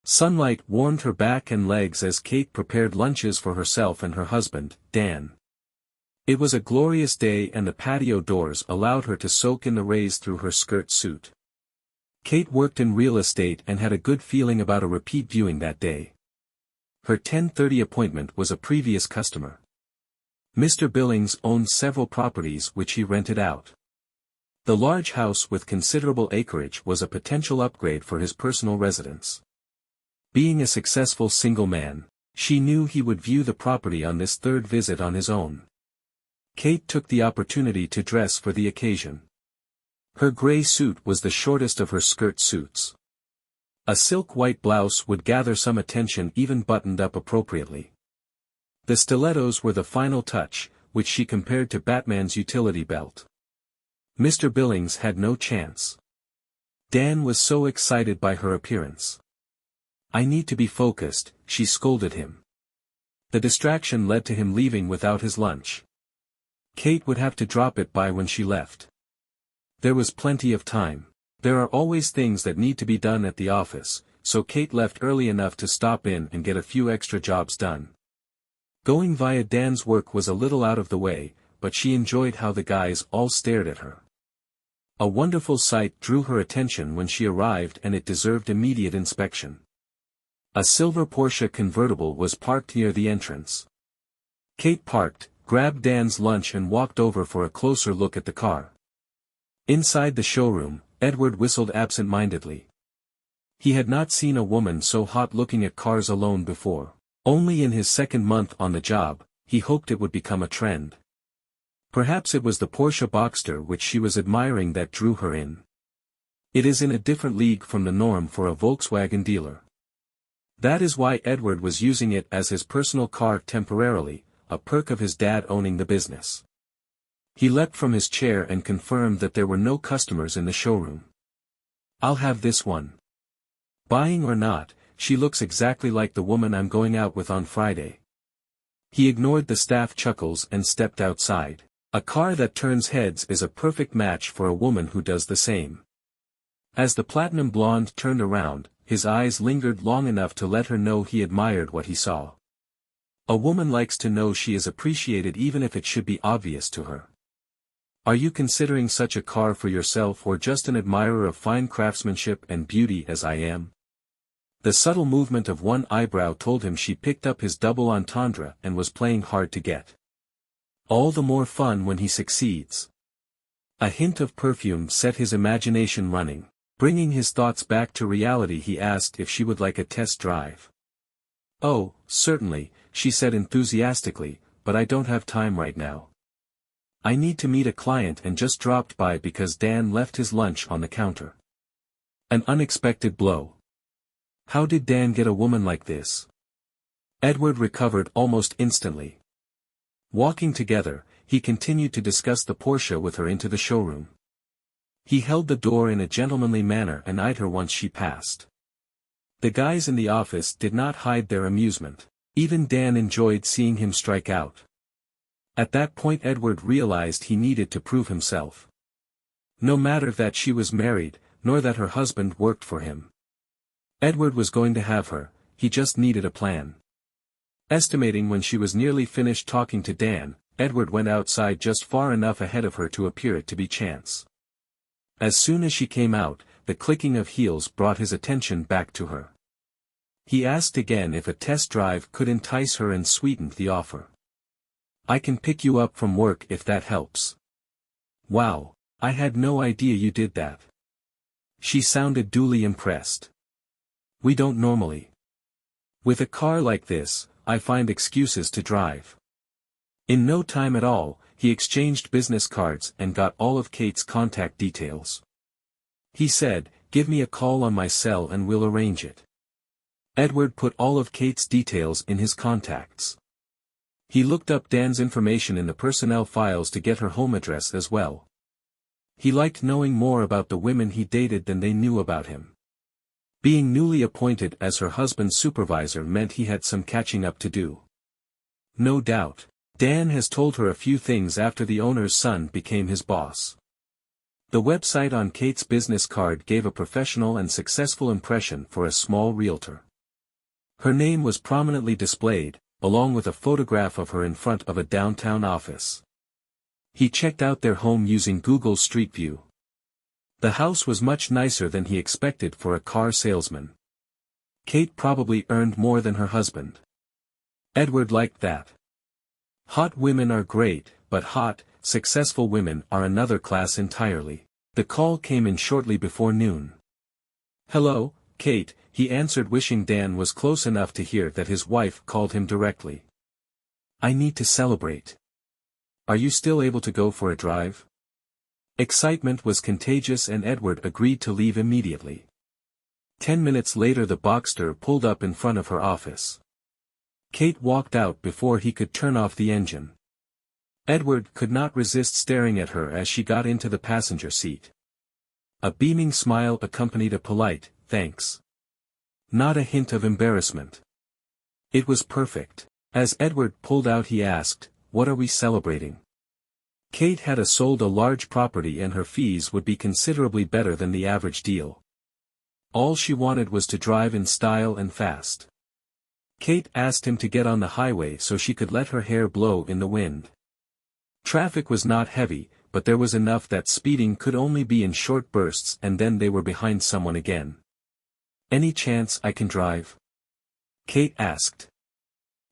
Sunlight warmed her back and legs as Kate prepared lunches for herself and her husband, Dan. It was a glorious day and the patio doors allowed her to soak in the rays through her skirt suit. Kate worked in real estate and had a good feeling about a repeat viewing that day. Her 10:30 appointment was a previous customer. Mr. Billings owned several properties which he rented out. The large house with considerable acreage was a potential upgrade for his personal residence. Being a successful single man, she knew he would view the property on this third visit on his own. Kate took the opportunity to dress for the occasion. Her gray suit was the shortest of her skirt suits. A silk white blouse would gather some attention even buttoned up appropriately. The stilettos were the final touch, which she compared to Batman's utility belt. Mr. Billings had no chance. Dan was so excited by her appearance. "I need to be focused," she scolded him. The distraction led to him leaving without his lunch. Kate would have to drop it by when she left. There was plenty of time. There are always things that need to be done at the office, so Kate left early enough to stop in and get a few extra jobs done. Going via Dan's work was a little out of the way, but she enjoyed how the guys all stared at her. A wonderful sight drew her attention when she arrived and it deserved immediate inspection. A silver Porsche convertible was parked near the entrance. Kate parked, grabbed Dan's lunch and walked over for a closer look at the car. Inside the showroom, Edward whistled absent-mindedly. He had not seen a woman so hot looking at cars alone before. Only in his second month on the job, he hoped it would become a trend. Perhaps it was the Porsche Boxster which she was admiring that drew her in. It is in a different league from the norm for a Volkswagen dealer. That is why Edward was using it as his personal car temporarily, a perk of his dad owning the business. He leapt from his chair and confirmed that there were no customers in the showroom. "I'll have this one. Buying or not, she looks exactly like the woman I'm going out with on Friday." He ignored the staff chuckles and stepped outside. A car that turns heads is a perfect match for a woman who does the same. As the platinum blonde turned around, his eyes lingered long enough to let her know he admired what he saw. A woman likes to know she is appreciated even if it should be obvious to her. Are you considering such a car for yourself or just an admirer of fine craftsmanship and beauty as I am? The subtle movement of one eyebrow told him she picked up his double entendre and was playing hard to get. All the more fun when he succeeds. A hint of perfume set his imagination running. Bringing his thoughts back to reality, he asked if she would like a test drive. "Oh, certainly," she said enthusiastically, "but I don't have time right now. I need to meet a client and just dropped by because Dan left his lunch on the counter." An unexpected blow. How did Dan get a woman like this? Edward recovered almost instantly. Walking together, he continued to discuss the Porsche with her into the showroom. He held the door in a gentlemanly manner and eyed her once she passed. The guys in the office did not hide their amusement. Even Dan enjoyed seeing him strike out. At that point Edward realized he needed to prove himself. No matter that she was married, nor that her husband worked for him. Edward was going to have her, he just needed a plan. Estimating when she was nearly finished talking to Dan, Edward went outside just far enough ahead of her to appear it to be chance. As soon as she came out, the clicking of heels brought his attention back to her. He asked again if a test drive could entice her and sweetened the offer. "I can pick you up from work if that helps." "Wow, I had no idea you did that." She sounded duly impressed. "We don't normally. With a car like this, I find excuses to drive." In no time at all, he exchanged business cards and got all of Kate's contact details. He said, "Give me a call on my cell and we'll arrange it." Edward put all of Kate's details in his contacts. He looked up Dan's information in the personnel files to get her home address as well. He liked knowing more about the women he dated than they knew about him. Being newly appointed as her husband's supervisor meant he had some catching up to do. No doubt, Dan has told her a few things after the owner's son became his boss. The website on Kate's business card gave a professional and successful impression for a small realtor. Her name was prominently displayed, along with a photograph of her in front of a downtown office. He checked out their home using Google Street View. The house was much nicer than he expected for a car salesman. Kate probably earned more than her husband. Edward liked that. Hot women are great, but hot, successful women are another class entirely. The call came in shortly before noon. "Hello, Kate," he answered, wishing Dan was close enough to hear that his wife called him directly. "I need to celebrate. Are you still able to go for a drive?" Excitement was contagious and Edward agreed to leave immediately. 10 minutes later the Boxster pulled up in front of her office. Kate walked out before he could turn off the engine. Edward could not resist staring at her as she got into the passenger seat. A beaming smile accompanied a polite, "Thanks." Not a hint of embarrassment. It was perfect. As Edward pulled out he asked, "What are we celebrating?" Kate had sold a large property and her fees would be considerably better than the average deal. All she wanted was to drive in style and fast. Kate asked him to get on the highway so she could let her hair blow in the wind. Traffic was not heavy, but there was enough that speeding could only be in short bursts and then they were behind someone again. "Any chance I can drive?" Kate asked.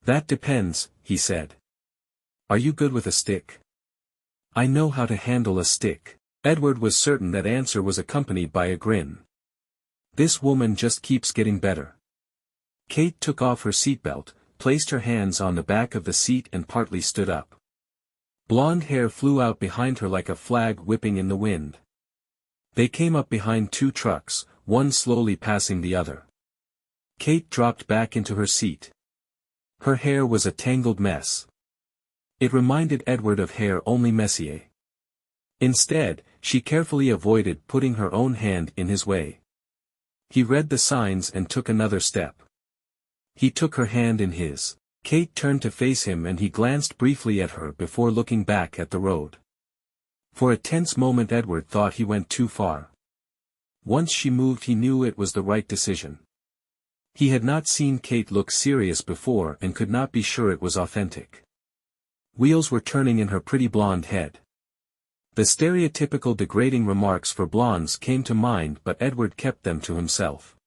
"That depends," he said. "Are you good with a stick?" "I know how to handle a stick." Edward was certain that answer was accompanied by a grin. This woman just keeps getting better. Kate took off her seatbelt, placed her hands on the back of the seat and partly stood up. Blonde hair flew out behind her like a flag whipping in the wind. They came up behind two trucks, one slowly passing the other. Kate dropped back into her seat. Her hair was a tangled mess. It reminded Edward of hair only Messier. Instead, she carefully avoided putting her own hand in his way. He read the signs and took another step. He took her hand in his. Kate turned to face him and he glanced briefly at her before looking back at the road. For a tense moment Edward thought he went too far. Once she moved he knew it was the right decision. He had not seen Kate look serious before and could not be sure it was authentic. Wheels were turning in her pretty blonde head. The stereotypical degrading remarks for blondes came to mind but Edward kept them to himself.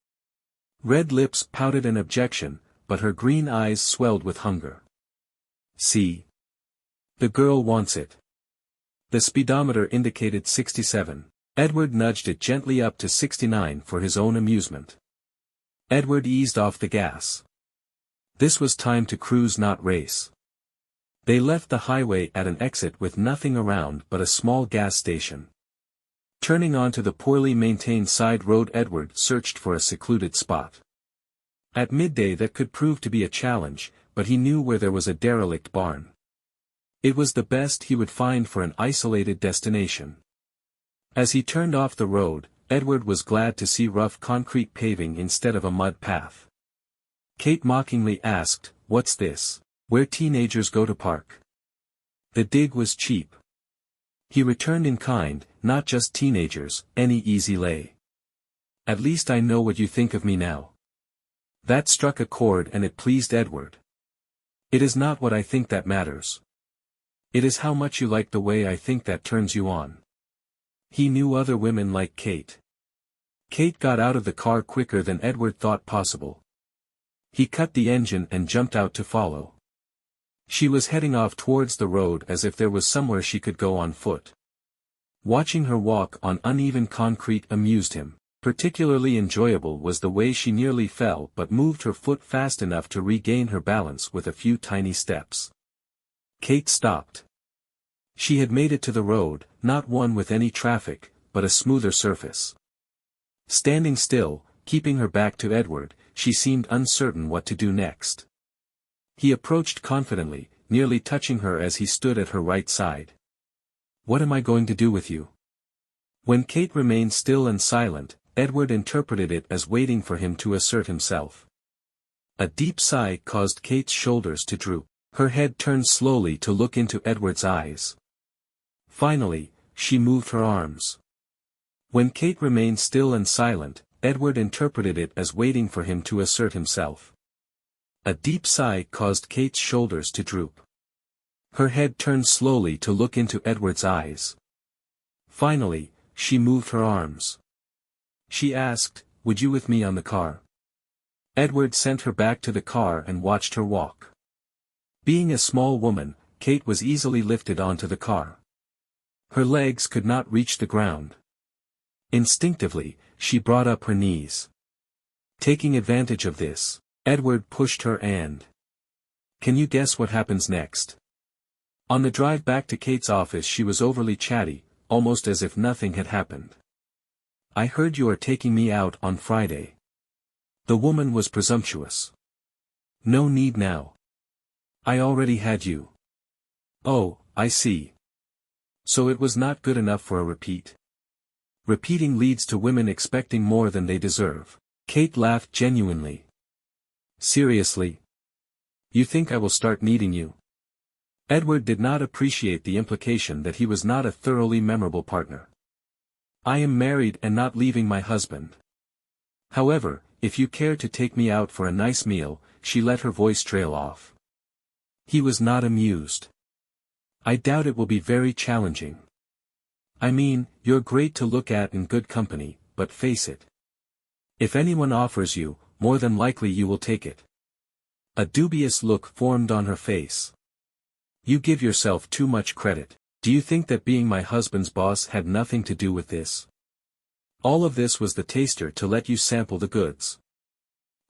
Red lips pouted an objection, but her green eyes swelled with hunger. "See? The girl wants it." The speedometer indicated 67. Edward nudged it gently up to 69 for his own amusement. Edward eased off the gas. This was time to cruise not race. They left the highway at an exit with nothing around but a small gas station. Turning onto the poorly maintained side road Edward searched for a secluded spot. At midday that could prove to be a challenge, but he knew where there was a derelict barn. It was the best he would find for an isolated destination. As he turned off the road, Edward was glad to see rough concrete paving instead of a mud path. Kate mockingly asked, "What's this? Where teenagers go to park?" The dig was cheap. He returned in kind, "Not just teenagers, any easy lay. At least I know what you think of me now." That struck a chord and it pleased Edward. "It is not what I think that matters. It is how much you like the way I think that turns you on." He knew other women like Kate. Kate got out of the car quicker than Edward thought possible. He cut the engine and jumped out to follow. She was heading off towards the road as if there was somewhere she could go on foot. Watching her walk on uneven concrete amused him. Particularly enjoyable was the way she nearly fell but moved her foot fast enough to regain her balance with a few tiny steps. Kate stopped. She had made it to the road, not one with any traffic, but a smoother surface. Standing still, keeping her back to Edward, she seemed uncertain what to do next. He approached confidently, nearly touching her as he stood at her right side. "What am I going to do with you?" When Kate remained still and silent, Edward interpreted it as waiting for him to assert himself. A deep sigh caused Kate's shoulders to droop. Her head turned slowly to look into Edward's eyes. Finally, she moved her arms. When Kate remained still and silent, Edward interpreted it as waiting for him to assert himself. A deep sigh caused Kate's shoulders to droop. Her head turned slowly to look into Edward's eyes. Finally, she moved her arms. She asked, "Would you with me on the car?" Edward sent her back to the car and watched her walk. Being a small woman, Kate was easily lifted onto the car. Her legs could not reach the ground. Instinctively, she brought up her knees. Taking advantage of this, Edward pushed her and... Can you guess what happens next? On the drive back to Kate's office she was overly chatty, almost as if nothing had happened. "I heard you are taking me out on Friday." The woman was presumptuous. "No need now. I already had you." "Oh, I see. So it was not good enough for a repeat." Repeating leads to women expecting more than they deserve. Kate laughed genuinely. "Seriously? You think I will start needing you?" Edward did not appreciate the implication that he was not a thoroughly memorable partner. "I am married and not leaving my husband. However, if you care to take me out for a nice meal," she let her voice trail off. He was not amused. "I doubt it will be very challenging. I mean, you're great to look at in good company, but face it. If anyone offers you, more than likely you will take it." A dubious look formed on her face. "You give yourself too much credit. Do you think that being my husband's boss had nothing to do with this? All of this was the taster to let you sample the goods.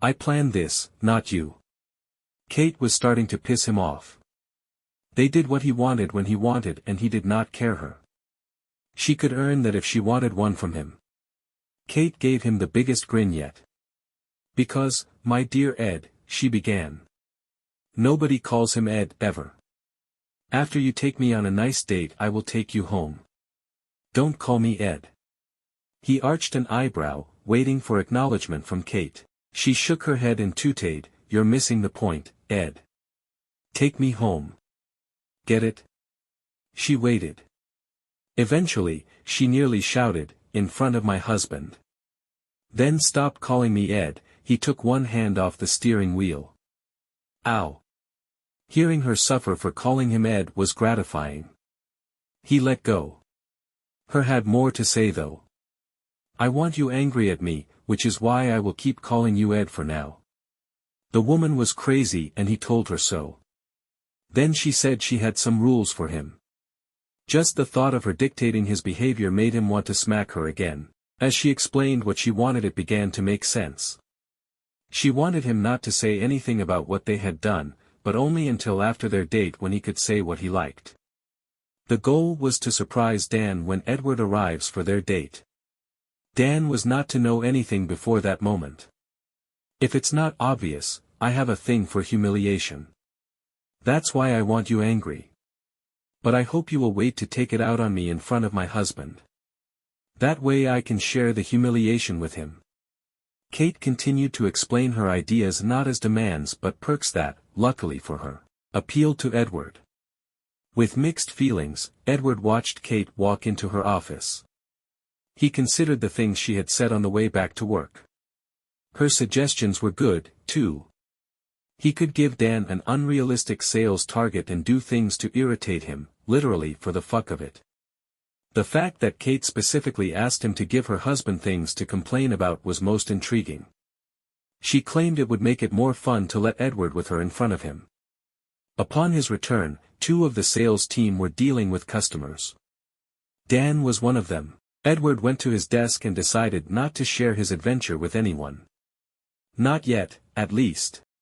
I planned this, not you." Kate was starting to piss him off. They did what he wanted when he wanted and he did not care her. She could earn that if she wanted one from him. Kate gave him the biggest grin yet. "Because, my dear Ed," she began. "Nobody calls him Ed, ever. After you take me on a nice date I will take you home. Don't call me Ed." He arched an eyebrow, waiting for acknowledgement from Kate. She shook her head and tooted, "You're missing the point, Ed. Take me home. Get it?" She waited. Eventually, she nearly shouted, "In front of my husband." "Then stop calling me Ed." He took one hand off the steering wheel. Ow. Hearing her suffer for calling him Ed was gratifying. He let go. Her had more to say though. "I want you angry at me, which is why I will keep calling you Ed for now." The woman was crazy and he told her so. Then she said she had some rules for him. Just the thought of her dictating his behavior made him want to smack her again. As she explained what she wanted it began to make sense. She wanted him not to say anything about what they had done, but only until after their date when he could say what he liked. The goal was to surprise Dan when Edward arrives for their date. Dan was not to know anything before that moment. "If it's not obvious, I have a thing for humiliation. That's why I want you angry. But I hope you will wait to take it out on me in front of my husband. That way I can share the humiliation with him." Kate continued to explain her ideas not as demands but perks that, luckily for her, appealed to Edward. With mixed feelings, Edward watched Kate walk into her office. He considered the things she had said on the way back to work. Her suggestions were good, too. He could give Dan an unrealistic sales target and do things to irritate him, literally for the fuck of it. The fact that Kate specifically asked him to give her husband things to complain about was most intriguing. She claimed it would make it more fun to let Edward with her in front of him. Upon his return, 2 of the sales team were dealing with customers. Dan was one of them. Edward went to his desk and decided not to share his adventure with anyone. Not yet, at least.